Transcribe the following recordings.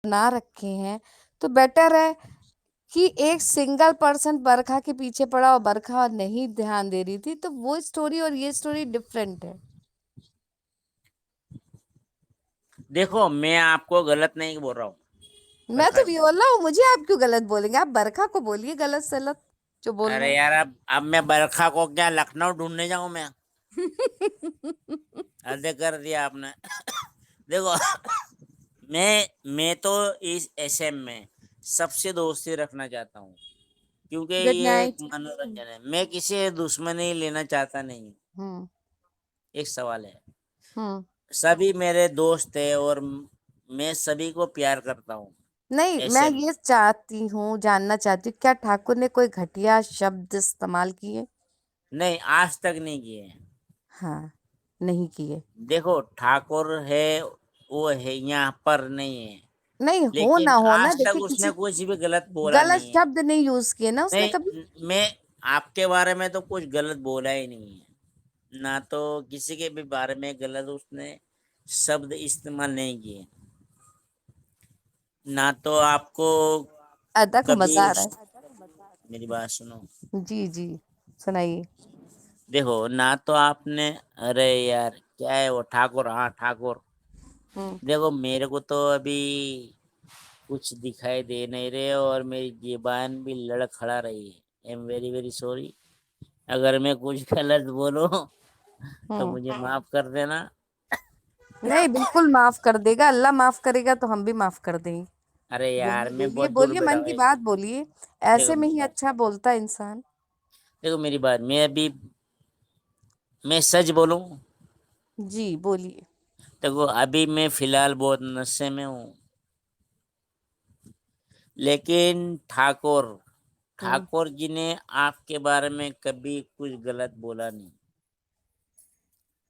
बना रखे हैं, तो बेटर है कि एक सिंगल पर्सन बरखा के पीछे पड़ा और बरखा नहीं ध्यान दे रही थी, तो वो स्टोरी और ये स्टोरी डिफरेंट है। देखो मैं आपको गलत नहीं बोल रहा हूँ मैं बरखा तो जी। वियोला हूँ, मुझे आप क्यों गलत बोलेंगे? आप बरखा को बोलिए गलत सलत जो बोलना अरे यार, अब मैं बरखा को क्या लखनऊ ढूंढने जाऊं मैं? है। हद कर दिया आपने। देखो, मैं तो इस एसएम में सबसे दोस्ती रखना चाहता हूँ, क्योंकि गुड ये एक नाइट। मनोरंजन है। मैं किसी से दुश्मनी लेना चाहता नहीं। हम्म। एक सवाल है, हम्म। सभी मेरे दोस्त है और मैं सभी को प्यार करता हूँ नहीं, मैं ऐसे में। ये चाहती हूँ, जानना चाहती हूँ, क्या ठाकुर ने कोई घटिया शब्द इस्तेमाल किए? नहीं, आज तक नहीं किए। हाँ, नहीं किए। देखो, ठाकुर है, वो है, यहाँ पर नहीं है, नहीं, लेकिन हो ना, आज तक देखिए उसने किसी कुछ भी गलत बोला गलत नहीं है। शब्द नहीं यूज किए ना उसने कभी। नहीं, मैं आपके बारे में तो कुछ गलत बोला ही नहीं है, ना तो किसी के भी बारे में गलत उसने शब्द इस्तेमाल नहीं किए, ना तो आपको अदक कभी मजा आ रहा मेरी बात सुनो। है। जी जी, सुनाइए। देखो ना तो आपने, अरे यार क्या है वो ठाकुर, हाँ ठाकुर। हम्म। देखो मेरे को तो अभी कुछ दिखाई दे नहीं रहे और मेरी जुबान भी लड़खड़ा रही है। I am very very sorry, अगर मैं कुछ गलत बोलूं तो हम्म। मुझे माफ कर देना। नहीं, बिल्कुल माफ कर देगा, अल्लाह माफ करेगा तो हम भी माफ कर देंगे। अरे यार, बोलिए मैं बोलिए बहुत दूर बोलिए, बैठा मन की हूँ। बात बोलिए। देखो ऐसे में मेरी ही बात, अच्छा बोलता है इंसान। देखो मेरी बात, मैं सच बोलूं। जी बोलिए। देखो अभी मैं फिलहाल बहुत नशे में हूँ, लेकिन ठाकुर हम्म। ठाकुर जी ने आपके बारे में कभी कुछ गलत बोला नहीं।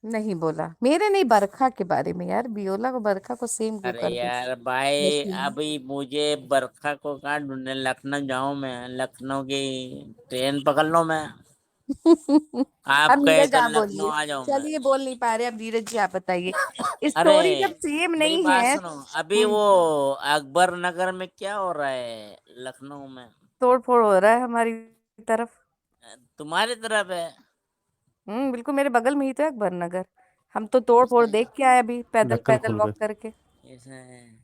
नहीं बोला, मेरे नहीं, बरखा के बारे में यार, बियोला को बरखा को सेम क्यों अरे कर दे? यार भाई, नसीब में। अभी मुझे बरखा को कहाँ ढूंढने, लखनऊ जाऊं मैं? लखनऊ की ट्रेन पकड़ लूं मैं? अब आप कहे नीरज तो आप लखनऊ बोलिए। आ जाऊं मैं? चलिए, बोल नहीं पा रहे, अब नीरज जी आप बताइए। अरे स्टोरी जब सेम मेरी नहीं बात है। सुनो, अभी हम्म। वो अकबर नगर में क्या हो रहा है लखनऊ में? तोड़ फोड़ हो रहा है हमारी तरफ। तुम्हारी तरफ है? बिल्कुल, मेरे बगल में ही तो है अकबर नगर। हम तो तोड़ फोड़ ऐसा देख के आए अभी, पैदल ढक्कन पैदल खुल गए। वॉक करके। ऐसा है।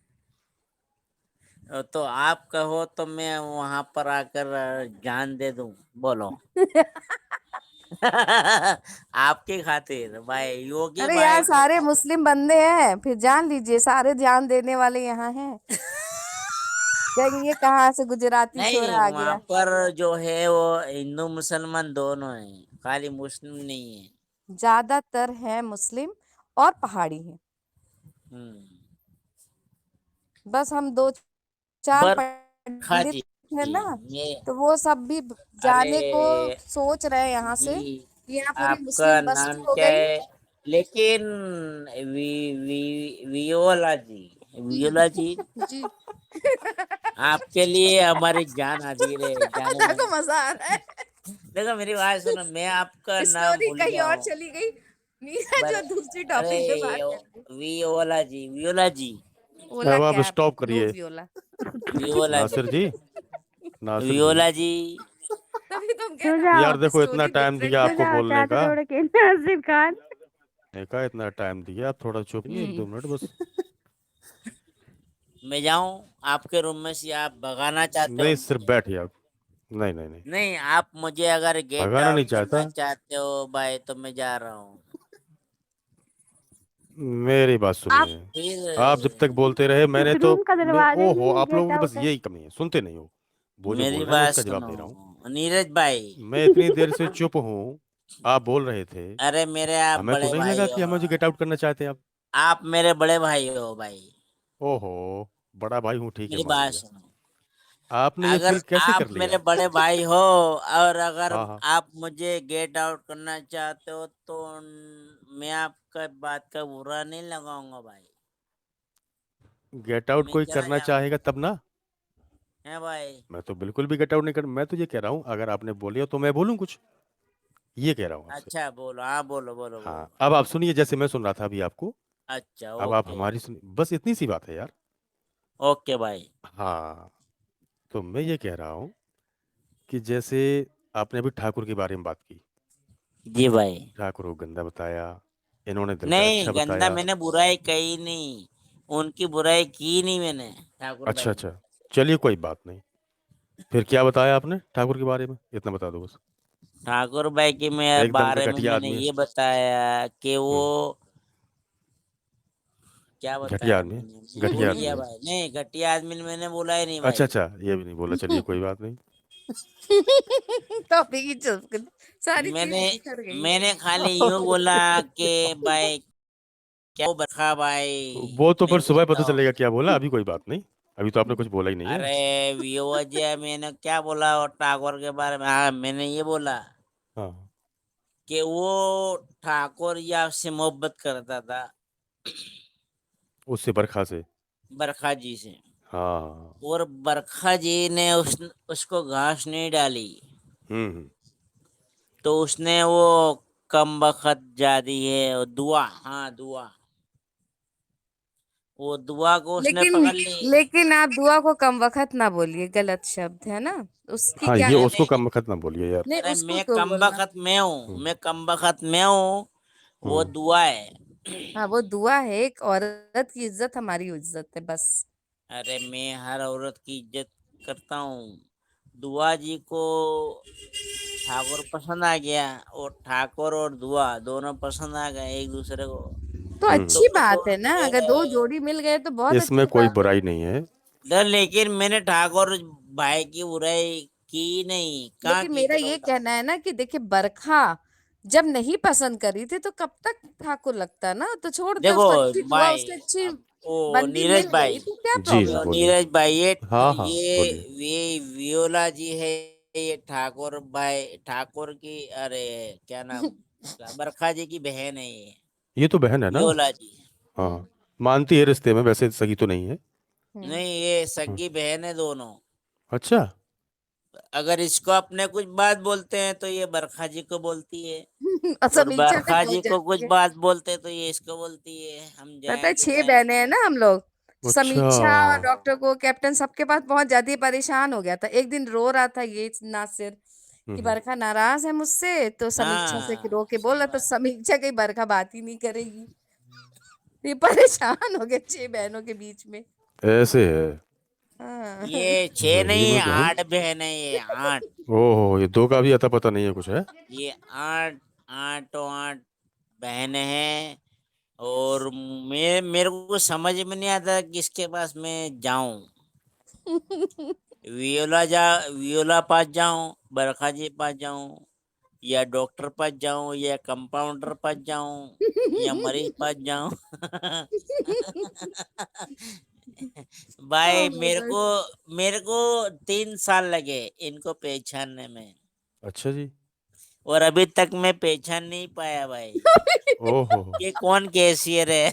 तो आप कहो तो मैं वहां पर आकर जान दे दूं, बोलो। आपकी खातिर भाई, योगी अरे यार, भाई की सारे खातिर। मुस्लिम बंदे हैं, फिर जान लीजिए, सारे जान देने वाले यहाँ हैं। कहेंगे ये कहाँ से गुजराती नहीं, छोरा आ वहां गया। पर जो है वो हिंदू मुसलमान दोनों है, खाली मुस्लिम नहीं है। ज्यादातर है मुस्लिम और पहाड़ी हैं। हम्म। बस हम दो चार बरखा पंडित जी, है ना, मैं, तो वो सब भी अरे जाने को सोच रहे हैं यहाँ जी, से, कि यहाँ पूरी आपका मुस्लिम बस्ती नाम हो क्या गई। है? लेकिन वी वी वियोला जी, जी वियोला जी, जी। आपके लिए हमारी जान हाजिर है, जाने अल्लाह मन। को मजा आ रहा है। देखो मेरी बात सुनो, मैं आपका नाम स्टोरी भूल कहीं गया और हूँ। चली गई। नीरज बर जो दूसरी अरे टॉपिक पे बात कर रही। वियोला जी, वियोला जी, ओला अब आप क्या? स्टॉप नो करिए। वियोला। वियोला जी, नासिर जी, नासिर जी, वियोला जी। तभी तुम कह सो रहे जाओ। यार हो देखो इतना स्टोरी टाइम दिया डिफरेंट है। आपको जाओ बोलने चाचा का। तोड़ के नासिर खान। देखा, इतना टाइम दिया, आप थोड़ा चुप नहीं, एक हम्म। दो मिनट बस। मैं जाऊं आपके रूम में से? आप भगाना चाहते हो नहीं, सिर्फ मुझे? बैठिए आप। नहीं नहीं नहीं, नहीं, आप मुझे अगर गेट भगाना आउट नहीं करना चाहता। चाहते हो भाई तो मैं जा रहा हूँ। मेरी बात आप सुनिए। आप जब तक फिर बोलते रहे इस मैंने तो रूम का दरवाजा ओहो, ही आप गेट लोगों की बस आउट है। यही कमी है, सुनते नहीं हो। वो जो मेरी बोल रहे हैं मैं बात उसका जवाब सुनो दे रहा हूँ। नीरज भाई। मैं इतनी देर से चुप हूँ, आप बोल रहे थे। अरे मेरे आप हमें तो बड़े नहीं लगा भाई कि हो, हमें मुझे गेट आउट करना चाहते हैं आप। आप मेरे बड़े भाई हो भाई। ओहो, बड़ा भाई हूँ, ठीक है, मेरी मान बात लिया। सुनो, आपने ये अगर फील कैसे आप कर मेरे लिया? बड़े भाई हो और अगर हाँ हाँ, आप मुझे गेट आउट करना चाहते हो तो मैं आपका बात का बुरा नहीं लगाऊंगा भाई। गेट आउट मैं कोई चला करना जाऊंगा, चाहेगा तब ना। है भाई। मैं तो बिल्कुल भी गेट आउट नहीं कर, मैं तो ये कह रहा हूँ अगर आपने बोलिया तो मैं बोलूँ कुछ, ये कह रहा हूँ आपसे। अच्छा बोलो, हाँ बोलो बोलो हाँ, बोलो। अब आप सुनिए, जैसे मैं सुन रहा था अभी आपको। अच्छा अब आप ओके। हमारी सुनिए, बस इतनी सी बात है यार। ओके भाई। हाँ, तो मैं ये कह रहा हूँ कि जैसे आपने अभी ठाकुर के बारे में बात की, जी भाई। ठाकुर को गंदा बताया, इन्होंने दिल का नहीं, अच्छा गंदा बताया। मैंने बुराई कही नहीं, उनकी बुराई की नहीं मैंने ठाकुर अच्छा भाई की। अच्छा, चलिए कोई बात नहीं। फिर क्या बताया आपने ठाकुर के बारे में, इतना बता दो बस। ठाकुर भाई के एकदम का बारे में घटिया मैंने आदमी है। ये बताया कि वो, हम्म, क्या घटिया बताया आदमी है, मैंने, मैं घटिया भूल आदमी गया है। भाई। नहीं, घटिया आदमी मैंने बोला ही नहीं अच्छा भाई। अच्छा, ये भी नहीं बोला, चलिए कोई बात नहीं। टॉपिक ही चुप, सारी मैंने चीज बिखर गई। मैंने खाली यूं बोला कि भाई, क्या वो बरखा भाई वो तो नहीं फिर सुबह बोलता पता हो। चलेगा क्या बोला, अभी कोई बात नहीं। अभी तो आपने कुछ बोला ही नहीं है। अरे वियो जी, मैंने क्या बोला और ठाकुर के बारे में? हाँ, मैंने ये बोला हाँ, कि वो ठाकुर या से मोहब्बत करता था, उससे बरखा से। बरखा जी से। हाँ। और बरखा जी ने उसको घास नहीं डाली, हम्म। तो उसने वो कम बखत जा दी है, और दुआ, हाँ दुआ, वो दुआ को उसने लेकिन पकड़ ली। लेकिन आप दुआ को कम वक्त ना बोलिए, गलत शब्द है ना। उसकी हाँ, क्या ये नहीं उसको नहीं, कम वक्त ना बोलिए यार। नहीं, अरे उसको मैं क्यों कम बोलना। बखत में हूँ, हम्म। मैं कम बखत में हूँ, वो हम्म। दुआ है। हाँ, वो दुआ है, एक औरत की इज्जत हमारी इज्जत है बस। अरे मैं हर औरत की इज्जत करता हूँ। दुआ जी को ठाकुर पसंद आ गया, और ठाकुर और दुआ दोनों पसंद आ गए एक दूसरे को। तो तो हम्म। अच्छी वो बात है ना, फिर अगर दो जोड़ी मिल गए तो बहुत इसमें अच्छी कोई बात है। बुराई नहीं है। लेकिन मैंने ठाकुर भाई की बुराई की नहीं, कहाँ लेकिन की, मेरा चलो ये बताओ। कहना है ना कि देखिए, बरखा जब नहीं पसंद करी थी तो कब तक ठाकुर लगता ना, तो छोड़ दे देखो उसको, अच्छी दुआ, भाई, उससे अच्छी अब वो बंदी नीरज मिल भाई, गई तो क्या जी जी प्रॉब्लम है। बोलिए। नीरज भाई, हाँ हाँ बोलिए। ये वियोला जी है, ये ठाकुर भाई, ठाकुर की, अरे क्या नाम उसका, बरखा जी की बहन है ये, ये तो बहन है ना। वियोला जी। हम्म। हाँ, मानती है रिश्ते में, वैसे सगी तो नहीं है। हम्म। नहीं, ये हम्म, सगी बहन है दोनों। अच्छा। अगर इसको अपने कुछ बात बोलते हैं तो ये बरखा जी को बोलती है, और और समीक्षा तक बरखा पहुंच जी को कुछ जाती है। बात बोलते हैं तो ये इसको बोलती है, हम पता है, जाएंगे 6 बहनें हैं जाएंगे। ना हम लोग। अच्छा। समीक्षा, डॉक्टर को, कैप्टन, सबके पास पहुंच जाती है। परेशान हो गया था एक दिन, रो रहा था ये नासिर कि हम्म। बरखा नाराज है मुझसे, तो समीक्षा से हाँ, रो के सही बोला, तो बात। समीक्षा की बरखा बात ही नहीं करेगी। ये परेशान हो गए 6 बहनों के बीच में। ऐसे है। हाँ। ये छह वही नहीं, मैं कहूँ। 8 बहन है, ये 8। ओहो, ये दो का भी अता पता नहीं है कुछ है। ये 8 बहन हैं। और मेरे को समझ में नहीं आता किसके पास मैं जाऊं। वियोला पास जाऊं, बरखा जी पास जाऊं, या डॉक्टर पास जाऊं, या कंपाउंडर पास जाऊं, या मरीज पास जाऊं। ओह भाई, माय गॉड। मेरे को 3 साल लगे इनको पहचानने में, अच्छा जी। और अभी तक मैं पहचान नहीं पाया भाई ओहो। ये कौन कैशियर है।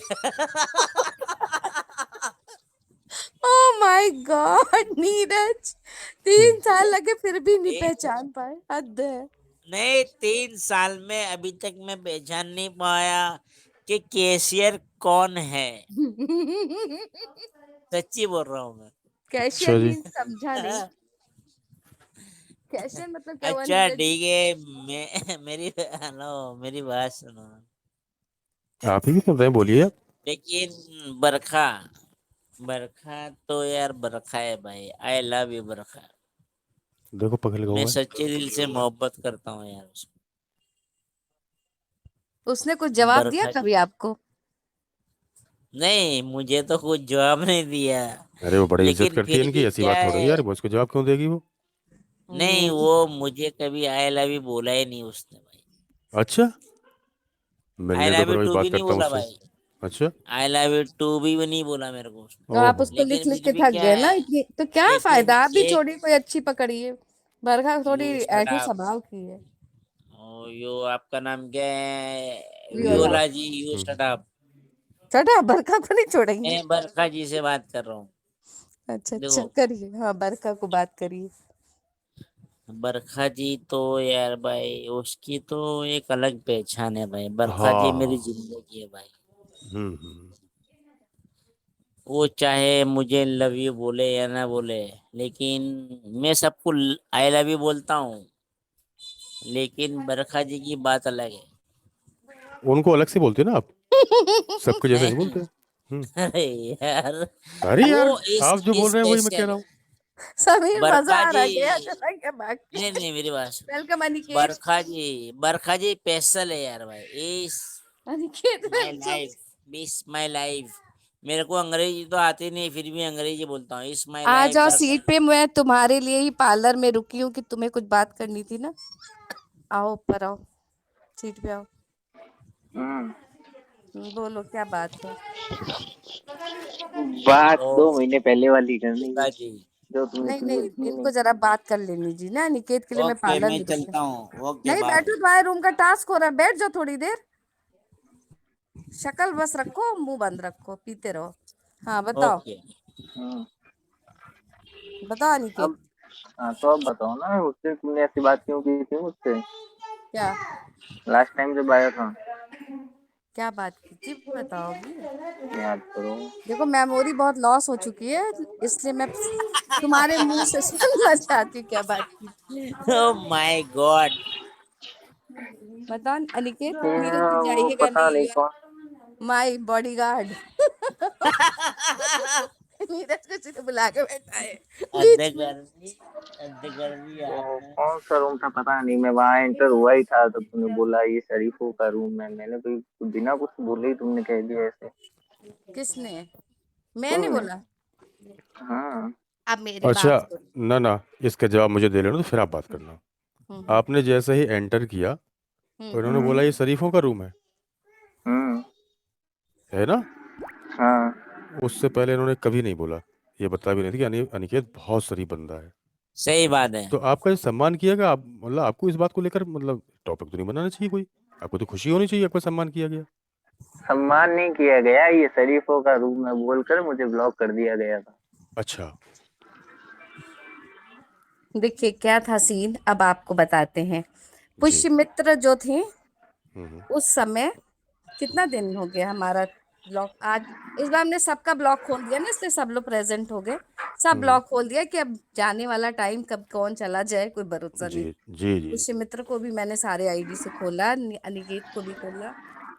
ओह माय गॉड नीरज, हम्म। 3 साल लगे फिर भी नहीं तीन पहचान पाए, हद है। नहीं, 3 साल में अभी तक मैं पहचान नहीं पाया कि कैशियर कौन है। सच्ची बोल रहा हूँ मैं। कैशियर अच्छा जी। मीन समझा नहीं। कैशियर मतलब क्या हुआ अच्छा नीरज। ठीक है, मैं मेरी हेलो, मेरी बात सुनो। आप ही की सुन रहे हैं, बोलिए आप। लेकिन बरखा, बरखा तो यार बरखा है भाई, आई लव यू बरखा। देखो पकड़ गया मैं मैं। सच्चे दिल से मोहब्बत करता हूँ यार उसको। उसने कुछ जवाब दिया बरखा, कभी आपको। नहीं मुझे तो कुछ जवाब नहीं दिया। अरे वो बड़ी इज्जत लेकिन करती है फिर इनकी, भी ऐसी क्या बात थोड़ी है है, यार, वो उसको जवाब क्यों देगी वो। नहीं हम्म। वो मुझे कभी आई लव यू बोला ही नहीं उसने भाई। अच्छा, आई मिलने दो लव फिर, यू वही टू बात भी नहीं करता हूँ बोला उससे। भाई। अच्छा। आई लव यू टू भी नहीं बोला मेरे को उसने। तो आप ओहो। उसको लिख लेकिन लिख फिर के भी थक क्या गए ना है, इतनी, तो क्या लेकिन फायदा, आप भी एक, छोड़ी कोई अच्छी पकड़िए। बरखा थोड़ी यू शट ऐठे अप, स्वभाव की है। यो आपका नाम क्या है, Viola. Viola. Viola ji, you hmm. Shut up. चटा, बरखा को नहीं छोड़ेंगे। मैं बरखा जी से बात कर रहा हूँ। अच्छा अच्छा, देखो, करिए, हाँ बरखा को बात करिए। बरखा जी तो यार भाई, उसकी तो एक अलग पहचान है भाई, बरखा जी मेरी हाँ। जिंदगी है भाई। हम्म। वो चाहे मुझे लव यू बोले या ना बोले, लेकिन मैं सबको आई लव यू बोलता हूँ। लेकिन बरखा जी की बात अलग है। उनको अलग से बोलते हो ना आप, सबके जैसे नहीं नहीं, बोलते। अरे यार, अरे यार, वो इस आप जो बोल रहे हैं वही मैं कह स्पेशल रहा है। हूँ। समीर मजा बरखा आ जी, रहा है क्या? चला क्या भाग के? नहीं नहीं, मेरी बात सुन। वेलकम अनिकेत। बरखा जी स्पेशल है यार भाई। इस अनिकेत माय जो लाइफ, मिस माय लाइफ। मेरे को अंग्रेजी तो आती नहीं, फिर भी अंग्रेजी बोलता हूँ। इस माय आ लाइफ जाओ बरखा सीट जी। पे, मैं तुम्हारे लिए ही पार्लर में रुकी हूँ कि तुम्हें कुछ बात करनी थी ना। आओ ऊपर आओ, सीट पे आओ। हम्म, बोलो क्या बात है? बात तो 2 महीने पहले वाली करनी बरखा थी जी, जो तुमने नहीं क्लियर नहीं, की इनको नहीं। जरा बात कर लेनी जी ना। अनिकेत के लिए मैं ओके पार्लर मैं में रुकी हूँ। चलता हूँ। ओके नहीं बाय। बैठो, तुम्हारे रूम का टास्क हो रहा है, बैठ जाओ थोड़ी देर। शक्ल बस रखो, मुंह बंद रखो, पीते रहो। हाँ बताओ, ओके। हम्म, बताओ अनिकेत। अब हाँ तो अब बताओ ना, उससे तुमने ऐसी बात क्यों की थी मुझसे क्या? लास्ट टाइम जब आया था? क्या बात की थी बताओगी? याद करो। देखो मेमोरी बहुत लॉस हो चुकी है, इसलिए मैं तुम्हारे मुंह से सुनना चाहती हूँ क्या बात की थी। Oh my God. बताओ अनिकेत, नीरज तो वो जाइएगा पता नहीं, नहीं यू आर कौन। माई बॉडीगार्ड। नीरज को सिर्फ बुला के बैठा है हद बीच में। कर दी, हद कर दी वो आपने। कौन सा रूम था पता नहीं, मैं वहां एंटर हुआ ही था तब तुमने बोला ये शरीफों का रूम है। मैंने तो बिना कुछ बोले ही तुमने कह दिया ऐसे। किसने? मैंने तुमने। बोला? हाँ। अब मेरी अच्छा, बात सुन। ना ना, इसका जवाब मुझे दे लेना तो फिर आप बात करना। हम्म आपने जैसे ही एंटर किया तो हम्म इन्होंने बोला हम्म ये शरीफों का रूम हम्म। है ना? हाँ। उससे पहले इन्होंने कभी नहीं बोला, ये बता भी नहीं थी कि अनिकेत बहुत शरीफ बंदा है। सही बात है। तो आपका ये सम्मान किया गया, आप मतलब आपको इस बात को लेकर मतलब टॉपिक तो नहीं बनाना चाहिए कोई, आपको तो खुशी होनी चाहिए, आपका सम्मान किया गया। सम्मान नहीं किया गया, ये शरीफों का रूम है बोलकर मुझे ब्लॉक कर दिया गया था। अच्छा। देखिए क्या था सीन, अब आपको बताते हैं। जी। पुष्यमित्र जो थे हम्म। उस समय, कितना दिन हो गया हमारा ब्लॉक आज। इस बार हमने सबका ब्लॉक खोल दिया ना, इसलिए सब लोग प्रेजेंट हो गए। सब हम्म। ब्लॉक खोल दिया कि अब जाने वाला टाइम कब कौन चला जाए कोई भरोसा जी नहीं। जी जी। पुष्यमित्र को भी मैंने सारे आईडी से खोला, अनिकेत को भी खोला,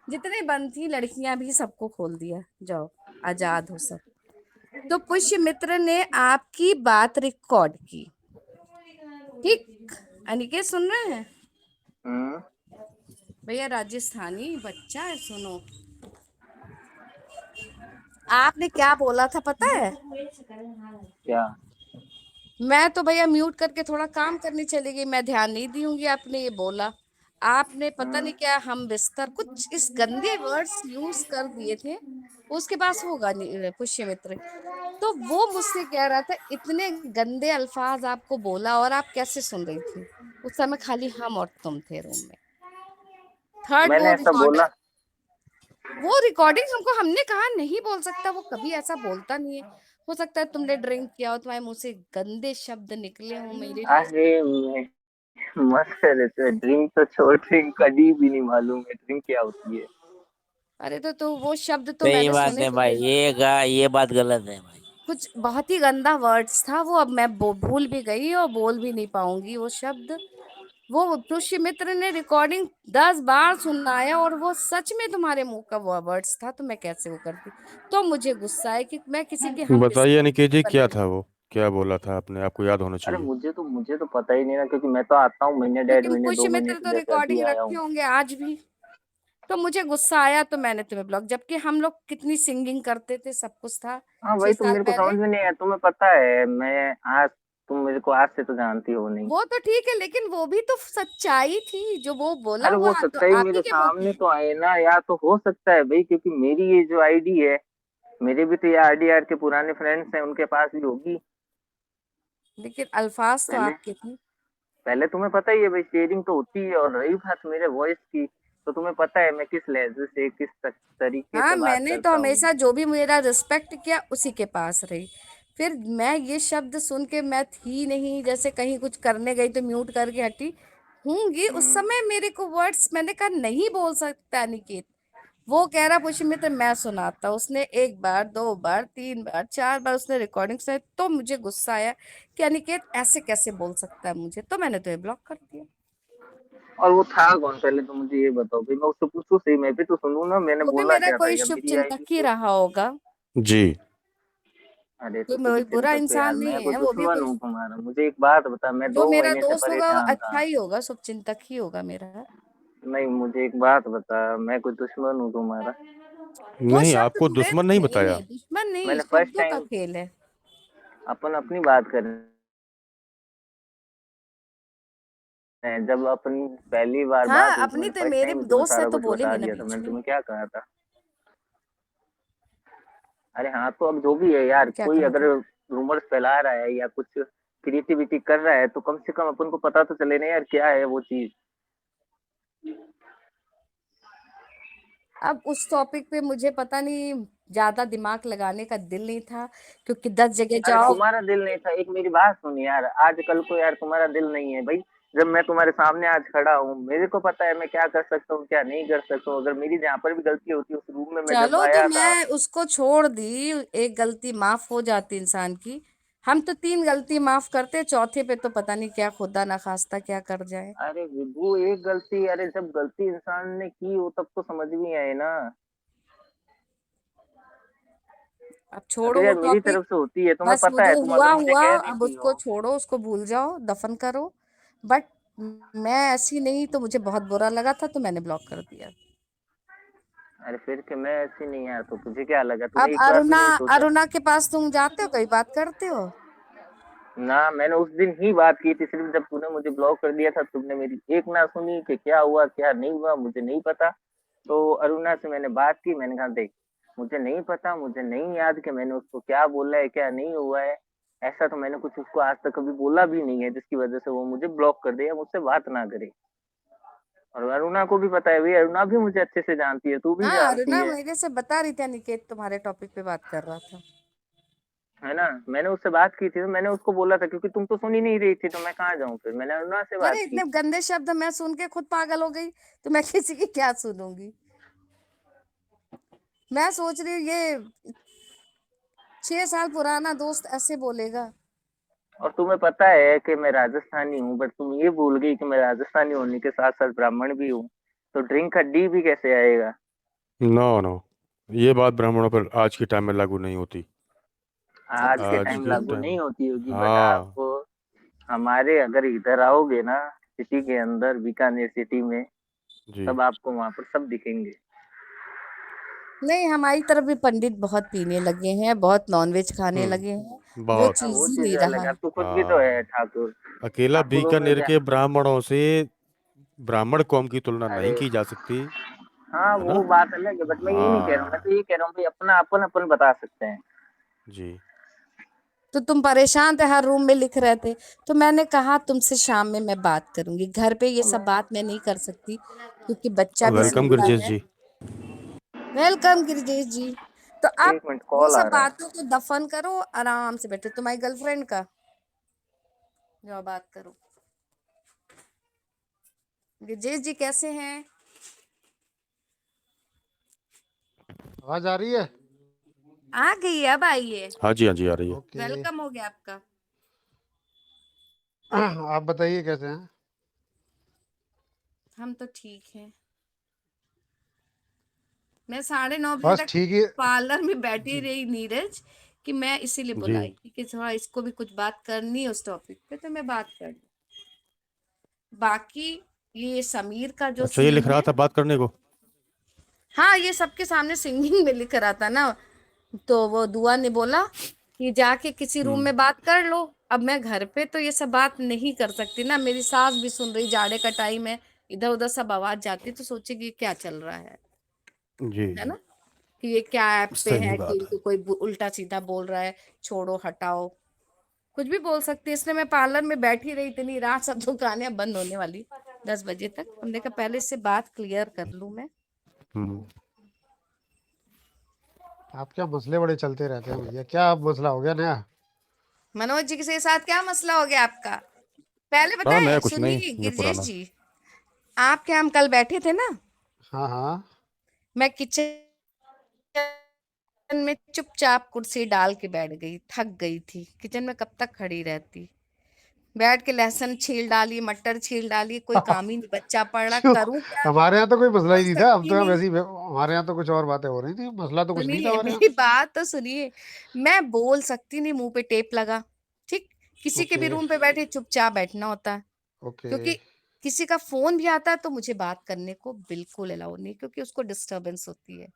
जितने बंद थी लड़कियां भी सबको खोल दिया। जाओ, आजाद हो सब। तो पुष्यमित्र ने आपकी बात रिकॉर्ड की, ठीक? अनिकेत सुन रहे हैं? हम्म। भैया राजस्थानी बच्चा है, सुनो। आपने क्या बोला था पता है? क्या? मैं तो भैया म्यूट करके थोड़ा काम करने चली गई, मैं ध्यान नहीं दूंगी, आपने ये बोला। आपने पता नहीं क्या हम बिस्तर कुछ इस गंदे वर्ड्स यूज कर दिए थे। उसके पास होगा पुष्यमित्र, तो वो मुझसे कह रहा था इतने गंदे अल्फाज आपको बोला और आप कैसे सुन रही थी? उस समय खाली हम और तुम थे रूम में। थर्ड मैंने ऐसा बोला? वो रिकॉर्डिंग हमको, हमने कहा नहीं बोल सकता, वो कभी ऐसा बोलता नहीं है। हो सकता है तुमने ड्रिंक किया हो, तुम्हारे मुंह से गंदे शब्द निकले हो मेरे लिए। अरे मैं मत कर रहे थे। ड्रिंक तो छोड़, ड्रिंक कभी भी नहीं मालूम है ड्रिंक क्या होती है। अरे तो वो शब्द तो सही मैंने बात सुने है तो भाई, थे। ये बात गलत है भाई। कुछ बहुत ही गंदा वर्ड्स था वो, अब मैं भूल भी गई और बोल भी नहीं पाऊंगी वो शब्द। वो पुष्यमित्र ने रिकॉर्डिंग 10 बार सुनाया और वो सच में तुम्हारे मुंह का वो वर्ड्स था, तो मैं कैसे वो करती? तो मुझे गुस्सा है कि मैं किसी के हम बताइए अनिकेत जी, क्या बनाई। था वो, क्या बोला था आपने, आपको याद होना अरे चाहिए। मुझे तो पता ही नहीं ना, क्योंकि मैं तो आता हूँ महीने डेढ़ लेकिन महीने 2 महीने पुष्यमित्र से तो जैसे अभी रिकॉर्डिंग आया रखे हूँ। होंगे आज भी। तो मुझे गुस्सा आया तो मैंने तुम्हें ब्लॉक, जबकि हम लोग कितनी सिंगिंग करते थे, सब कुछ था हाँ छह वही तो साल मेरे को पहले समझ में नहीं आया। तुम्हें पता है मैं आज, तुम मेरे को आज से तो जानती हो नहीं। वो तो ठीक है, लेकिन वो भी तो सच्चाई थी जो वो बोला अरे वो हुआ, तो सच्चाई आप ही मेरे के मुंह सामने की। तो आए ना, या तो हो सकता है भाई, क्योंकि मेरी ये जो आईडी है, मेरे भी तो ये आरडीआर के पुराने फ्रेंड्स हैं, उनके पास भी होगी। लेकिन अल्फाज तो पहले आपके थे। पहले तुम्हें पता ही है भाई, शेयरिंग तो होती है। और रही बात मेरे वॉइस की, तो तुम्हें पता है मैं किस लहजे से, किस तरीके हाँ, से बात मैंने तो करता हूँ। हमेशा जो भी मेरा रिस्पेक्ट किया उसी के पास रही। फिर मैं ये शब्द सुन के, मैं थी नहीं, जैसे कहीं कुछ करने गई तो म्यूट करके हटी होंगी, उस हम्म। समय मेरे को वर्ड्स, मैंने कहा नहीं बोल सकता निकेत, वो कह रहा पुष्प मित्र मैं सुनाता, उसने 1 बार 2 बार 3 बार 4 बार उसने रिकॉर्डिंग सुनाई, तो मुझे गुस्सा आया कि अनिकेत ऐसे कैसे बोल सकता है मुझे, तो मैंने तो ब्लॉक कर दिया। और वो था कौन पहले तो मुझे ये बताओ भाई, मैं उससे पूछूं सही, मैं भी तो सुनूं ना, मैंने वो भी बोला मेरा क्या था कोई या शुभ मेरी आईडी चिंतक ही पे। रहा होगा, जी। अरे कोई तो शुभ बुरा चिंतक तो यार इंसान मैं नहीं कोई है वो भी, दुश्मन कोई हूँ तुम्हारा? मुझे एक बात बता, मैं जो 2 मेरा महीने से दोस्त होगा वो परेशान अच्छा था। ही होगा, शुभ चिंतक ही होगा मेरा। नहीं मुझे एक बात बता, मैं कोई दुश्मन हूँ तुम्हारा? वो नहीं, शब्द आपको बुरे दुश्मन तो नहीं नहीं बताया। है, दुश्मन नहीं, मैंने फर्स्ट शब्दों का टाइम खेल है। अपन अपनी बात कर रहे हैं, जब अपन पहली बार बात हाँ हुई थी, अपनी मैंने तो फर्स्ट मेरे टाइम ही तुम्हें दोस्त है सारा तो कुछ बता बोलेंगे ना दिया था। बीच मैंने में। तुम्हें क्या कहा था? अरे हाँ तो अब जो भी है यार, क्या कोई कहा अगर था? रूमर्स फैला रहा है या कुछ क्रिएटिविटी कर रहा है तो कम से कम अपन को पता तो चले ना यार क्या है वो चीज। अब उस टॉपिक पे मुझे पता नहीं, ज्यादा दिमाग लगाने का दिल नहीं था, क्योंकि 10 जगह अरे जाओ। तुम्हारा दिल नहीं था, एक मेरी बात सुन यार, आज कल को यार तुम्हारा दिल नहीं है भाई। जब मैं तुम्हारे सामने आज खड़ा हूँ, मेरे को पता है मैं क्या कर सकता हूँ क्या नहीं कर सकता हूँ। अगर मेरी जहाँ पर भी गलती होती है, उस रूम में मैं जब चलो तो आया था। मैं उसको छोड़ दी, एक गलती माफ हो जाती इंसान की। हम तो 3 गलती माफ करते, चौथे पे तो पता नहीं क्या खुदा ना खास्ता क्या कर जाए। अरे विभू एक गलती, अरे जब गलती इंसान ने की हो तब तो समझ में आए ना। अब छोड़ो अगर वो यार मेरी टॉपिक। तरफ से होती है, तुम्हें बस वो पता है, जो तुम हुआ अगर मुझे हुआ, कह अब देती उसको हो। छोड़ो, उसको भूल जाओ, दफन करो। बट मैं ऐसी नहीं, तो मुझे बहुत बुरा लगा था तो मैंने ब्लॉक कर दिया। अरे फिर कि मैं ऐसी नहीं यार, तो तुझे क्या लगा? अब तूने एक बार भी अरुणा, नहीं सोचा? अरुणा के पास तुम जाते हो, कई बात करते हो? ना मैंने उस दिन ही बात की थी, सिर्फ जब तूने मुझे ब्लॉक कर दिया था, तुमने मेरी एक ना सुनी कि क्या हुआ क्या नहीं हुआ मुझे नहीं पता। तो अरुणा से मैंने बात की, मैंने कहा देख, मुझे नहीं पता, मुझे नहीं याद कि मैंने उसको क्या बोला है क्या नहीं हुआ है। ऐसा तो मैंने कुछ उसको आज तक कभी बोला भी नहीं है जिसकी वजह से वो मुझे ब्लॉक कर दे या मुझसे बात ना करे। और अरुणा को भी पता है भाई, अरुणा भी मुझे अच्छे से जानती है, तू भी हाँ जानती अरुणा है। मेरे से बता रही थी, निकेत तुम्हारे टॉपिक पे बात कर रहा था। है ना, मैंने उससे बात की थी, तो मैंने उसको बोला था, क्योंकि तुम तो सुन ही नहीं रही थी तो मैं कहाँ जाऊं, फिर मैंने अरुणा से बात अरे की। इतने गंदे शब्द मैं सुन के खुद पागल हो गई, तो मैं किसी की क्या सुनूंगी। मैं सोच रही हूँ ये 6 साल पुराना दोस्त ऐसे बोलेगा। और तुम्हें पता है कि मैं राजस्थानी हूँ, बट तुम ये भूल गई कि मैं राजस्थानी होने के साथ साथ ब्राह्मण भी हूँ। तो ड्रिंक का डी भी कैसे आएगा? नो नो, ये बात ब्राह्मणों पर आज के टाइम में लागू नहीं होती। सब आज के किसी आज को टाइम के नहीं। लागू टाइम, नहीं होती होगी, बट हाँ। आप हमारे अगर इधर आओगे ना, सिटी के अंदर, बीकानेर सिटी में, जी। तब आपको वहां पर सब दिखेंगे। नहीं, हमारी तरफ भी पंडित बहुत पीने लगे हैं, बहुत नॉनवेज खाने लगे हैं। वो बहुत। हाँ चीज वो ही चीज नहीं अलग रहा। है, अब तो खुद भी तो है हाँ, ठाकुर। अकेला ठाकुरों में बीकानेर क्या? के ब्राह्मणों से ब्राह्मण कौम की तुलना नहीं अरे की जा सकती, हाँ है वो ना। बात अलग है, बट मैं ये नहीं कह रहा हूँ, मैं हाँ तो ये कह रहा हूँ भाई अपना अपन अपन बता सकते हैं। जी। तो तुम परेशान थे, हर रूम में लिख रहे थे, तो मैंने कहा तुमसे शाम में मैं बात करूंगी, घर पे ये सब बात मैं नहीं कर सकती क्योंकि बच्चा भी वेलकम छोटा गुरजेश है। जी। वेलकम गिरिजेश जी। तो आप एक मिनट वो कॉल आ सब रहा है। बातों को दफन करो, आराम से बैठो, तुम्हारी गर्लफ्रेंड का जो बात करो। गिरिजेश जी कैसे हैं? आवाज आ रही है? आ गई, अब आइए। हाँ जी, हाँ जी, आ रही है। ओके। वेलकम हो गया आपका। आप बताइए कैसे हैं? हम तो ठीक हैं। मैं 9:30 बजे बस तक ठीक ही। पार्लर में बैठी रही नीरज, कि मैं इसीलिए जी। बुलाई थी कि थोड़ा इसको भी कुछ बात करनी है उस टॉपिक पे, तो मैं बात कर लूं। बाकी ये समीर का जो अच्छा, ये लिख सीन रहा है, था बात करने को। हाँ ये सबके सामने सिंगिंग में लिख रहा था ना, तो वो दुआ ने बोला कि जाके किसी रूम में बात कर लो। अब मैं घर पे तो ये सब बात नहीं कर सकती ना, मेरी सास भी सुन रही, जाड़े का टाइम है, इधर उधर सब आवाज जाती तो सोचेगी क्या चल रहा जी है जी। ना, कि ये क्या ऐप पे सही है कि बात है। इनको कोई उल्टा सीधा बोल रहा है, छोड़ो हटाओ, कुछ भी बोल सकती है। इसलिए मैं पार्लर में बैठी रही इतनी रात, सब दुकानें बंद होने वाली 10 बजे तक, हमने कहा पहले से बात क्लियर कर लूं मैं। हम्म। आपके यहाँ मसले बड़े चलते रहते हैं भैया, क्या मसला हो गया नया? मनोज जी के साथ क्या मसला हो गया आपका? पहले हाँ, बताएं, नया कुछ नहीं, सुनिए ये गिरजेश पुराना। जी, आपके हम कल बैठे थे ना, हाँ हाँ। मैं किचन में चुपचाप कुर्सी डाल के बैठ गई, थक गई थी। किचन में कब तक खड़ी रहती? बैठ के लहसुन छील डाली, मटर छील डाली, कोई काम ही नहीं, बच्चा पढ़ रहा, क्यों? करूं क्या? हमारे यहाँ तो कोई मसला ही कुछ नहीं था, अब करती तो नहीं। वैसे ही हमारे यहाँ तो कुछ और बातें हो रही थी, मसला तो कुछ नहीं था सुनिए हमारे यहाँ। मेरी बात तो सुनिए। मैं बोल सकती नहीं, मुंह पे टेप लगा। ठीक। किसी के ओके भी रूम पे बैठे चुपचाप बैठना होता है। ओके। क्योंकि किसी का फोन भी आता है तो मुझे बात करने को बिल्कुल अलाउ नहीं, क्योंकि उसको डिस्टरबेंस होती है।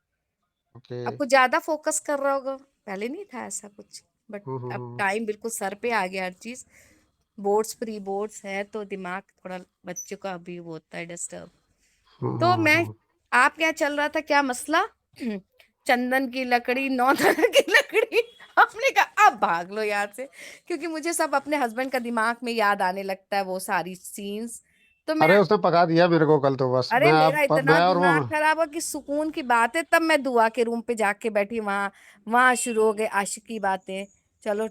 ओके। अब कुछ ज्यादा फोकस कर रहा होगा, पहले नहीं था ऐसा कुछ, बट अब हम्म। टाइम बिल्कुल सर पे आ गया हर चीज। बोर्ड्स प्री बोर्ड्स है तो दिमाग थोड़ा बच्चों का अभी वो होता है डिस्टर्ब। तो मैं, हम्म। आप क्या चल रहा था, क्या मसला? चंदन की लकड़ी, 9 तरह की लकड़ी। आपने कहा अब भाग लो यहाँ से, क्योंकि मुझे सब अपने हस्बैंड का दिमाग में याद आने लगता है, वो सारी सीन्स। तो मैं, अरे उसने पका दिया मेरे को कल, तो बस अरे मेरा इतना मैं और वो। दिमाग खराब हो कि सुकून की बात है, तब मैं दुआ के रूम पे जाके बैठी, वहां वहां शुरू हो गए आशिकी बातें। चलो,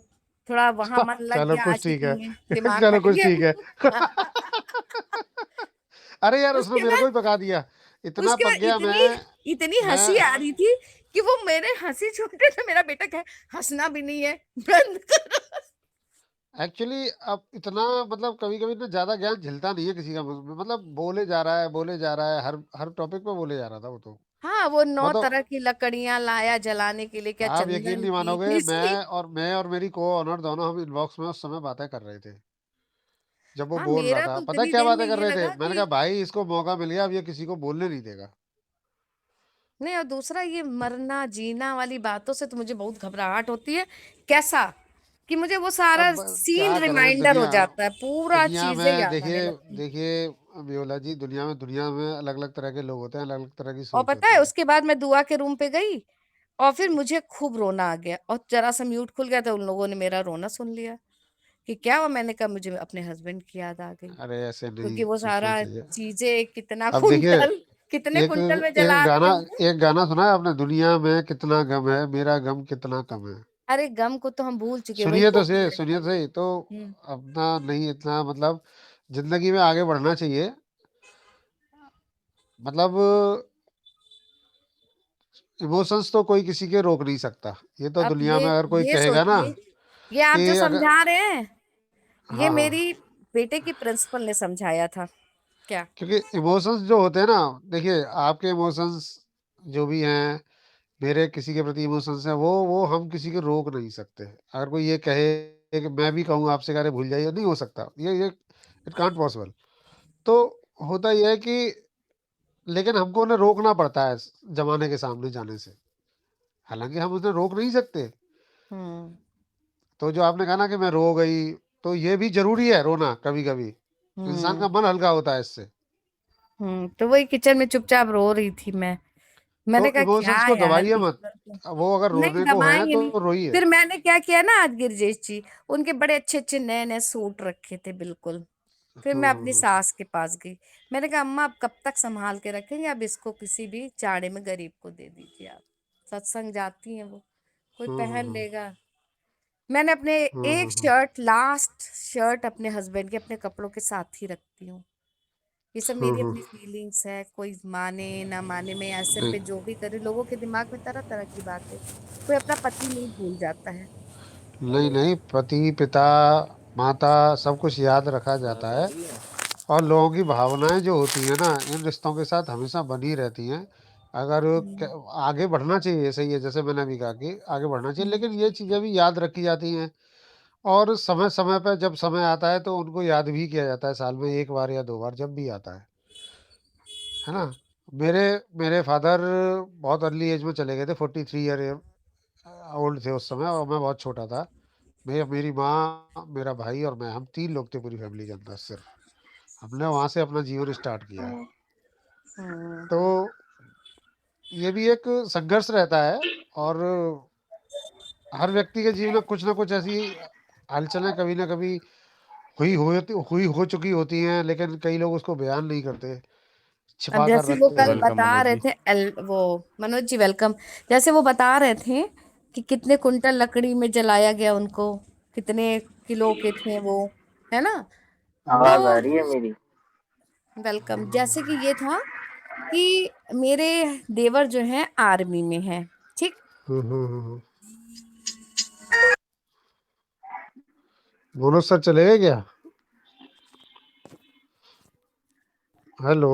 थोड़ा वहां मन लग चलो गया कुछ ठीक आशिकी है। में, दिमाग चलो हट कुछ गया। ठीक है। अरे यार उसने उसके मेरे को बाद, ही पका दिया, इतना उसके पक बाद गया। इतनी इतनी मैं हंसी आ रही थी कि वो मेरे हंसी छूटे तो मेरा बेटा कहे हंसना भी नहीं है, बंद करो। एक्चुअली अब इतना, मतलब कभी कभी ना ज्यादा ज्ञान झिलता नहीं है किसी का, मतलब बोले जा रहा है बोले जा रहा है, हर हर टॉपिक पे बोले जा रहा था वो तो। हाँ, वो नौ मैं तो, तरह की लकड़ियां लाया जलाने के लिए, क्या आप यकीन चंदन नहीं की, मानोगे, तीसरी। मैं और मेरी को ऑनर दोनों हम इनबॉक्स में उस समय बातें कर रहे थे जब वो हाँ, बोल रहा मेरा था। तो पता है उतनी क्या देर में बातें कर ये रहे थे? लगा मैंने कि कहा भाई इसको मौका मिल गया, अब ये किसी को बोलने नहीं देगा। नहीं, और दूसरा ये मरना जीना वाली बातों से तो मुझे बहुत घबराहट होती है। कैसा कि मुझे वो सारा अब सीन क्या करें, रिमाइंडर हो दुनिया जाता है, पूरा दुनिया चीजें में याद आने देखिए, लगती हैं। देखिए वियोला जी, दुनिया में अलग अलग तरह के लोग होते हैं, अलग अलग तरह की और सोच पता है, होती है। उसके बाद मैं दुआ के रूम पे गई, और फिर मुझे खूब रोना आ गया, और जरा सा म्यूट खुल गया तो उन लोगों ने मेरा रोना सुन लिया कि क्या हुआ। मैंने कहा मुझे अपने हस्बैंड की याद आ गई, अरे ऐसे नहीं क्योंकि वो सोचना सारा चाहिए। चीजें, अब देखिए, कितने एक कुंटल में जलाते हैं। एक गाना सुना है आपने, दुनिया में कितना गम है, मेरा गम कितना कम है? अरे गम को तो हम भूल चुके, वही सुनिए तो कॉपी सही, है। सुनिए तो सही तो। हम्म। अपना नहीं इतना, मतलब जिंदगी में आगे बढ़ना चाहिए, मतलब इमोशंस तो कोई किसी के रोक नहीं सकता। ये तो अब दुनिया में अगर कोई ये कहेगा ना सोचिए, ये आप कि जो अगर, समझा रहे हैं, ये हाँ हाँ, मेरी बेटे की प्रिंसिपल ने समझाया था। क्या? क्योंकि इमोशंस जो होते हैं ना, देखिए आपके इमोशंस जो भी हैं, मेरे किसी के प्रति इमोशंस हैं, वो हम किसी को रोक नहीं सकते। अगर कोई ये कहे कि मैं भी कहूँ आपसे कि अरे भूल जाइए, नहीं हो सकता, ये इट कांट पॉसिबल। तो होता यह है कि, लेकिन हमको उन्हें रोकना पड़ता है जमाने के सामने जाने से, हालांकि हम उन्हें रोक नहीं सकते। हम्म। तो जो आपने कहा ना कि मैं रो गई, तो ये भी जरूरी है रोना कभी कभी, इंसान हम्म। का मन हल्का होता है इससे। तो वही किचन में चुपचाप रो रही थी मैं। तो मैंने कहा क्या इमोशंस को यार, दबाइए मत, ईश्वर को वो अगर नहीं रोने को है दबाएंगे तो नहीं। रोइए। फिर मैंने क्या किया ना, आज गिरजेश जी, उनके बड़े अच्छे अच्छे नए नए सूट रखे थे बिल्कुल। फिर मैं अपनी हम्म। सास के पास गई। मैंने कहा अम्मा, अब कब तक संभाल के रखेंगे, अब इसको किसी भी चाड़े में गरीब को दे दीजिए आप। सत्संग जाती हैं वो, कोई हम्म। पहन हम्म। लेगा। मैंने अपने एक हम्म। शर्ट, लास्ट शर्ट अपने हस्बैंड के अपने कपड़ों के साथ ही रखती हूँ। ये सब हम्म। मेरी अपनी फीलिंग्स है, कोई माने ना माने, मैं ऐसे नहीं पे जो भी करे, लोगों के दिमाग में तरह तरह की बातें। कोई अपना पति नहीं भूल जाता है। नहीं नहीं, पति पिता माता सब कुछ याद रखा जाता है। और लोगों की भावनाएं जो होती है ना, इन रिश्तों के साथ हमेशा बनी रहती हैं। अगर हम्म। आगे बढ़ना चाहिए, सही है, जैसे मैंने अभी कहा कि आगे बढ़ना चाहिए, हम्म। लेकिन ये चीज़ें भी याद रखी जाती हैं। और समय समय पर जब समय आता है तो उनको याद भी किया जाता है, साल में एक बार या दो बार जब भी आता है ना। मेरे मेरे फादर बहुत अर्ली एज में चले गए थे, 43 ईयर ओल्ड थे उस समय, और मैं बहुत छोटा था। मेरी माँ, मेरा भाई और मैं, हम 3 लोग थे पूरी फैमिली के अंदर सिर्फ। हमने वहां से अपना जीवन स्टार्ट किया है। हम्म। तो ये भी एक संघर्ष रहता है। और हर व्यक्ति के जीवन में कुछ ना कुछ ऐसी हलचलें कभी ना कभी हुई हो चुकी होती हैं, लेकिन कई लोग उसको बयान नहीं करते, अब छिपा कर जैसे वो रखते कल हैं। वेलकम बता मनोज रहे जी। थे, वो मनोज जी वेलकम। जैसे वो बता रहे थे कि कितने कुंटल लकड़ी में जलाया गया उनको, कितने किलो के थे वो, है ना? तो आवाज आ रही है मेरी? वेलकम, जैसे कि ये था कि मेरे देवर जो हैं आर्मी में हैं, ठीक? मनोज सर चले गए क्या? हेलो।